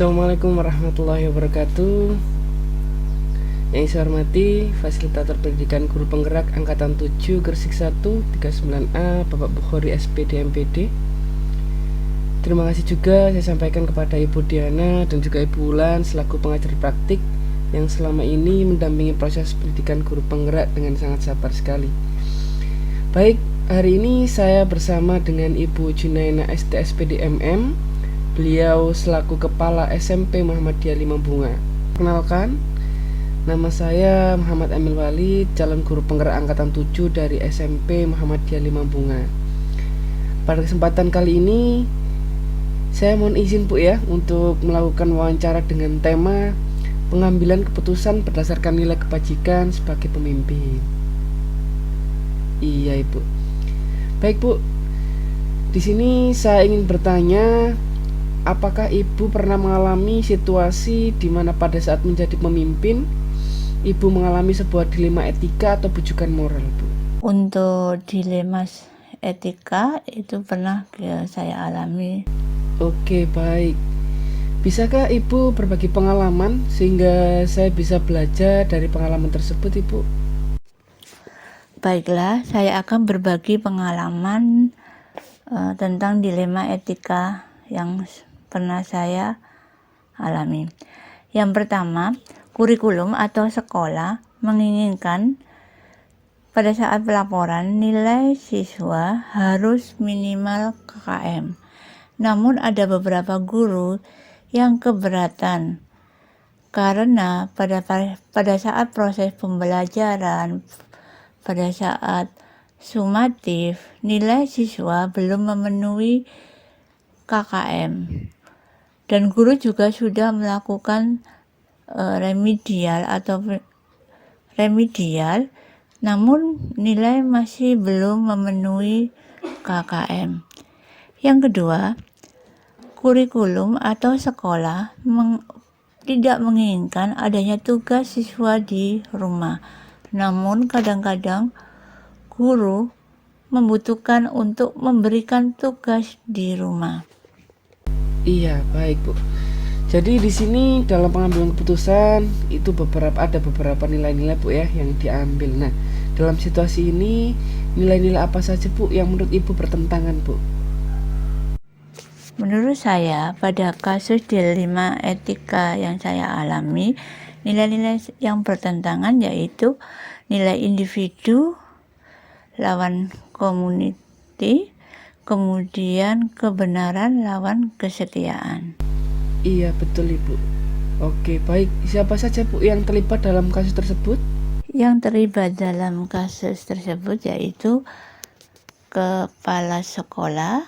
Assalamualaikum warahmatullahi wabarakatuh. Yang saya hormati Fasilitator Pendidikan Guru Penggerak Angkatan 7 Gresik 1 39A Bapak Bukhari SPD MPD. Terima kasih juga saya sampaikan kepada Ibu Diana dan juga Ibu Ulan selaku pengajar praktik yang selama ini mendampingi proses pendidikan guru penggerak dengan sangat sabar sekali. Baik, hari ini saya bersama dengan Ibu Junaina SD SPD MM. Beliau selaku Kepala SMP Muhammadiyah Limambunga. Kenalkan, nama saya Muhammad Emil Walid, calon guru penggerak angkatan 7 dari SMP Muhammadiyah Limambunga. Pada kesempatan kali ini, saya mohon izin Bu ya untuk melakukan wawancara dengan tema pengambilan keputusan berdasarkan nilai kebajikan sebagai pemimpin. Iya Ibu. Baik Bu, di sini saya ingin bertanya, apakah Ibu pernah mengalami situasi di mana pada saat menjadi pemimpin, Ibu mengalami sebuah dilema etika atau bujukan moral, Bu? Untuk dilema etika itu pernah saya alami. Oke, baik. Bisakah Ibu berbagi pengalaman sehingga saya bisa belajar dari pengalaman tersebut, Ibu? Baiklah, saya akan berbagi pengalaman tentang dilema etika yang pernah saya alami. Yang pertama, kurikulum atau sekolah menginginkan pada saat pelaporan nilai siswa harus minimal KKM. Namun ada beberapa guru yang keberatan karena pada saat proses pembelajaran, pada saat sumatif, nilai siswa belum memenuhi KKM. Dan guru juga sudah melakukan remedial, namun nilai masih belum memenuhi KKM. Yang kedua, kurikulum atau sekolah tidak menginginkan adanya tugas siswa di rumah. Namun kadang-kadang guru membutuhkan untuk memberikan tugas di rumah. Iya, baik Bu. Jadi di sini dalam pengambilan keputusan itu ada beberapa nilai-nilai Bu ya yang diambil. Nah, dalam situasi ini nilai-nilai apa saja Bu yang menurut Ibu bertentangan, Bu? Menurut saya, pada kasus dilema etika yang saya alami, nilai-nilai yang bertentangan yaitu nilai individu lawan community, kemudian kebenaran lawan kesetiaan. Iya, betul Ibu. Oke, baik. Siapa saja Bu yang terlibat dalam kasus tersebut? Yang terlibat dalam kasus tersebut yaitu kepala sekolah,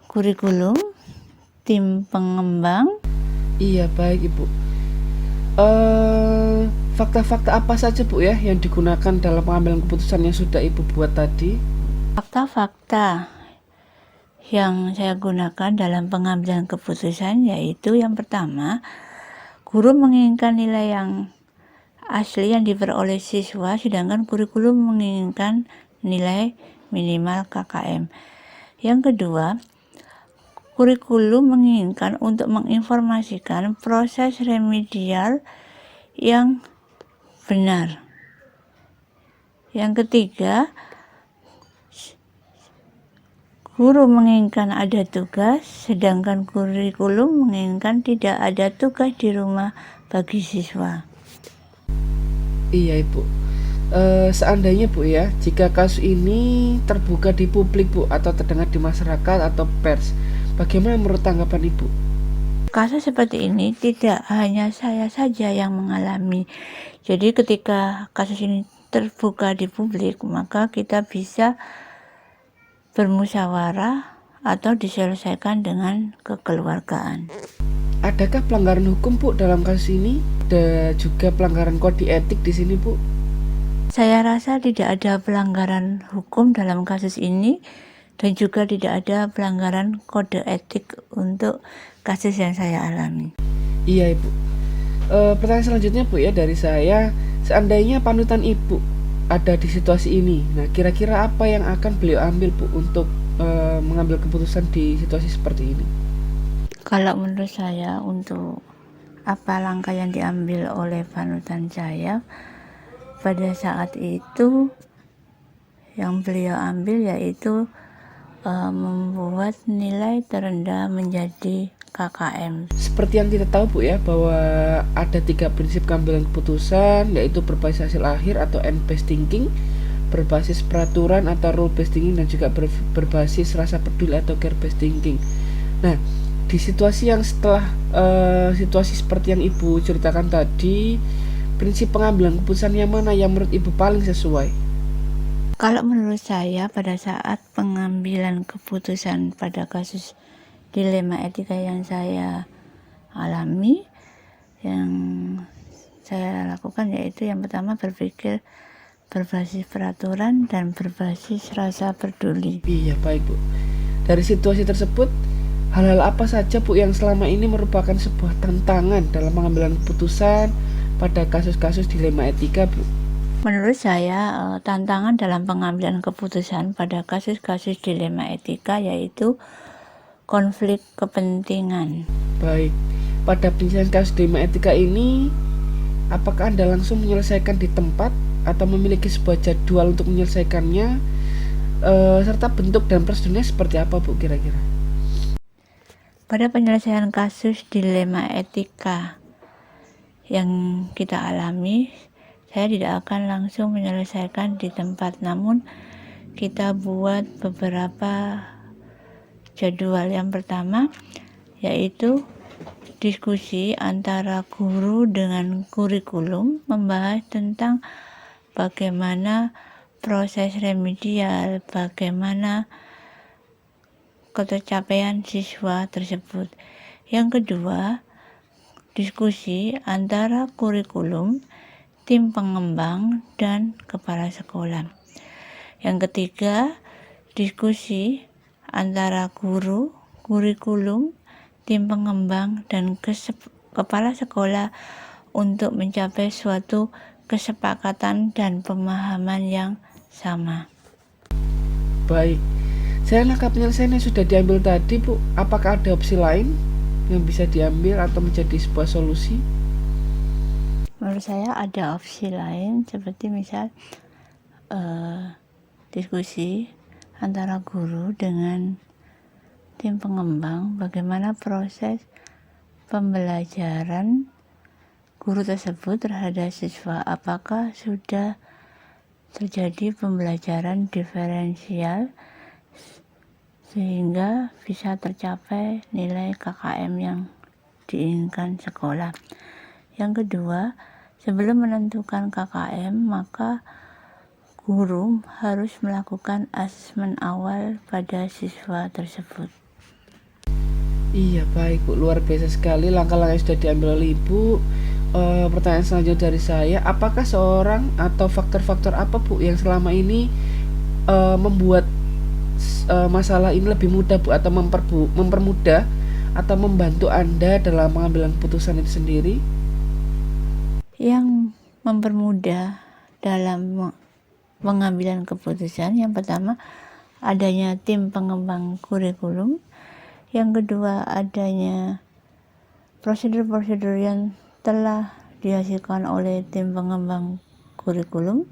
kurikulum, tim pengembang. Iya, baik Ibu. Fakta-fakta apa saja Bu ya yang digunakan dalam pengambilan keputusan yang sudah Ibu buat tadi? Fakta-fakta yang saya gunakan dalam pengambilan keputusan yaitu yang pertama, guru menginginkan nilai yang asli yang diperoleh siswa, sedangkan kurikulum menginginkan nilai minimal KKM. Yang kedua, kurikulum menginginkan untuk menginformasikan proses remedial yang benar. Yang ketiga, guru menginginkan ada tugas, sedangkan kurikulum menginginkan tidak ada tugas di rumah bagi siswa. Iya Ibu. Seandainya Bu ya, jika kasus ini terbuka di publik Bu atau terdengar di masyarakat atau pers, bagaimana menurut tanggapan Ibu? Kasus seperti ini tidak hanya saya saja yang mengalami. Jadi ketika kasus ini terbuka di publik, maka kita bisa bermusyawarah atau diselesaikan dengan kekeluargaan. Adakah pelanggaran hukum Bu dalam kasus ini? Ada juga pelanggaran kode etik di sini Bu? Saya rasa tidak ada pelanggaran hukum dalam kasus ini dan juga tidak ada pelanggaran kode etik untuk kasus yang saya alami. Iya Ibu. Pertanyaan selanjutnya Bu ya dari saya, seandainya panutan Ibu ada di situasi ini, nah kira-kira apa yang akan beliau ambil Bu untuk mengambil keputusan di situasi seperti ini? Kalau menurut saya, untuk apa langkah yang diambil oleh panutan saya pada saat itu, yang beliau ambil yaitu membuat nilai terendah menjadi KKM. Seperti yang kita tahu Bu ya, bahwa ada 3 prinsip pengambilan keputusan, yaitu berbasis hasil akhir atau end-based thinking, berbasis peraturan atau rule-based thinking, dan juga berbasis rasa peduli atau care-based thinking. Nah, di situasi yang setelah situasi seperti yang Ibu ceritakan tadi, prinsip pengambilan keputusan yang mana yang menurut Ibu paling sesuai? Kalau menurut saya, pada saat pengambilan keputusan pada kasus dilema etika yang saya alami, yang saya lakukan yaitu yang pertama berpikir berbasis peraturan dan berbasis rasa peduli. Iya, baik Bu. Dari situasi tersebut, hal-hal apa saja Bu yang selama ini merupakan sebuah tantangan dalam pengambilan keputusan pada kasus-kasus dilema etika Bu? Menurut saya, tantangan dalam pengambilan keputusan pada kasus-kasus dilema etika yaitu konflik kepentingan. Baik, pada penyelesaian kasus dilema etika ini, apakah Anda langsung menyelesaikan di tempat atau memiliki sebuah jadwal untuk menyelesaikannya, serta bentuk dan prosedurnya seperti apa Bu kira-kira? Pada penyelesaian kasus dilema etika yang kita alami, saya tidak akan langsung menyelesaikan di tempat, namun kita buat beberapa jadwal. Yang pertama yaitu diskusi antara guru dengan kurikulum, membahas tentang bagaimana proses remedial, bagaimana ketercapaian siswa tersebut. Yang kedua, diskusi antara kurikulum, tim pengembang, dan kepala sekolah. Yang ketiga, diskusi antara guru, kurikulum, tim pengembang, dan kepala sekolah untuk mencapai suatu kesepakatan dan pemahaman yang sama. Baik, saya nangkap penyelesaian yang sudah diambil tadi Bu, apakah ada opsi lain yang bisa diambil atau menjadi sebuah solusi? Menurut saya ada opsi lain, seperti misal diskusi antara guru dengan tim pengembang, bagaimana proses pembelajaran guru tersebut terhadap siswa, apakah sudah terjadi pembelajaran diferensial sehingga bisa tercapai nilai KKM yang diinginkan sekolah. Yang kedua, sebelum menentukan KKM, maka guru harus melakukan asesmen awal pada siswa tersebut. Iya, baik Bu, luar biasa sekali langkah-langkah yang sudah diambil oleh Ibu. Pertanyaan selanjutnya dari saya, apakah seorang atau faktor-faktor apa Bu yang selama ini membuat masalah ini lebih mudah Bu, atau mempermudah atau membantu Anda dalam pengambilan keputusan itu sendiri? Yang mempermudah dalam pengambilan keputusan, yang pertama adanya tim pengembang kurikulum, yang kedua adanya prosedur-prosedur yang telah dihasilkan oleh tim pengembang kurikulum,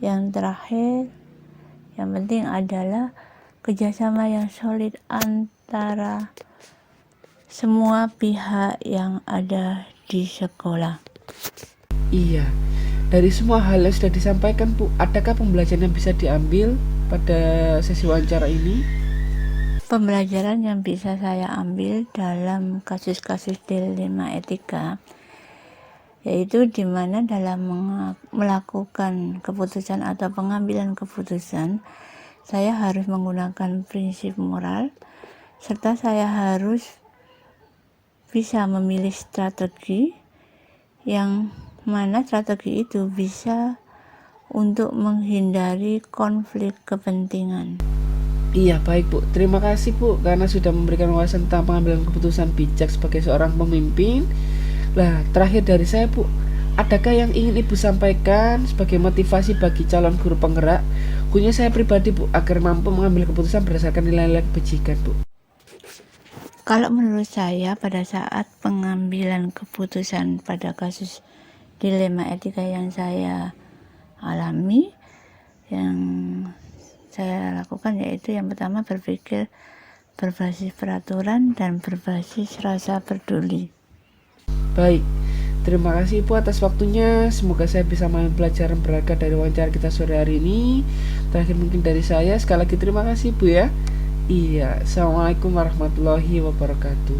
yang terakhir yang penting adalah kerjasama yang solid antara semua pihak yang ada di sekolah. Iya, dari semua hal yang sudah disampaikan Bu, adakah pembelajaran yang bisa diambil pada sesi wawancara ini? Pembelajaran yang bisa saya ambil dalam kasus-kasus dilema etika yaitu di mana dalam melakukan keputusan atau pengambilan keputusan, saya harus menggunakan prinsip moral, serta saya harus bisa memilih strategi yang mana strategi itu bisa untuk menghindari konflik kepentingan. Iya, baik Bu, terima kasih Bu karena sudah memberikan wawasan tentang pengambilan keputusan bijak sebagai seorang pemimpin. Nah, terakhir dari saya Bu, adakah yang ingin Ibu sampaikan sebagai motivasi bagi calon guru penggerak, khususnya saya pribadi Bu, agar mampu mengambil keputusan berdasarkan nilai-nilai kebajikan Bu? Kalau menurut saya pada saat pengambilan keputusan pada kasus dilema etika yang saya alami, yang saya lakukan yaitu yang pertama berpikir berbasis peraturan dan berbasis rasa peduli. Baik, terima kasih Ibu atas waktunya. Semoga saya bisa mengambil pelajaran berharga dari wawancara kita sore hari ini. Terakhir mungkin dari saya, sekali lagi terima kasih Bu ya. Iya, Assalamualaikum warahmatullahi wabarakatuh.